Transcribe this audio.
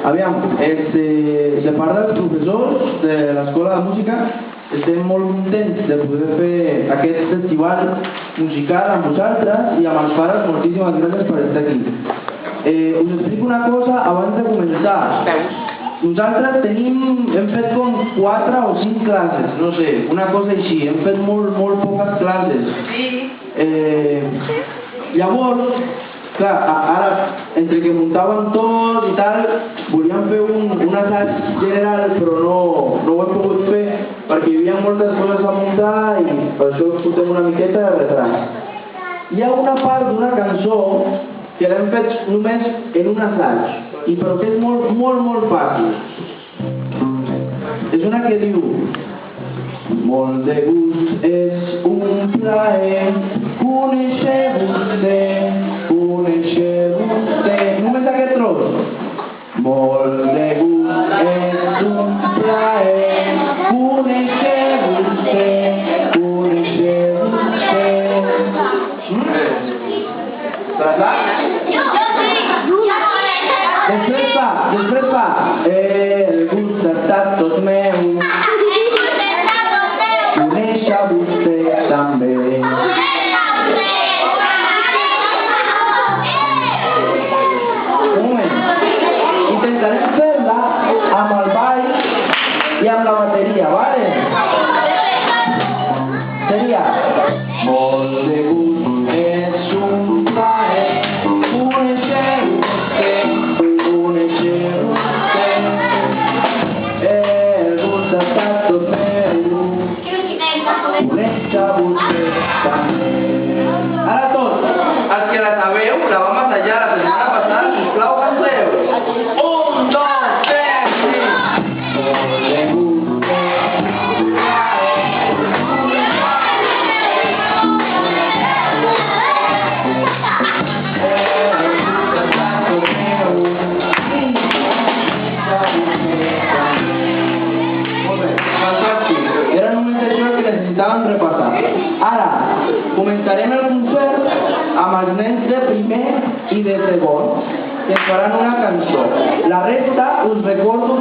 Aviam, de part dels professors de l'Escola de Música estem molt contents de poder fer aquest festival musical amb vosaltres i amb els pares. Moltíssimes gràcies per estar aquí. Us explico una cosa abans de començar. Nosaltres hem fet com 4 o 5 classes, no sé, una cosa així, hem fet molt poques classes. Llavors, clar, ara, entre que muntàvem tot i tal, volíem fer un assaig general, però no ho hem pogut fer perquè hi havia moltes coses a muntar i per això portem una miqueta de retras. Hi ha una part d'una cançó que l'hem fet només en un assaig, però que és molt fàcil. És una que diu: molt de gust, és un plaer conèixer-vostè, només aquest tros. Molt de gust, és un plaer conèixer-vostè. Després fa, el gust ha estat tot meu, conèixer vostè també. Un moment, intentarem fer-la amb el ball i amb la bateria, vale? Seria: molt de gust, és un plaer conèixer vostè. El gust ha estat tot meu, conèixer vostè també. Ara tots, els que la sabeu, la vam assajar la setmana passada, sisplau, canteu. 1, 2, 3, 5. Molt de gust, és un necessitàvem repassar. Ara, començarem el concert amb els nens de primer i de segon, que ens faran una cançó. La resta us recordo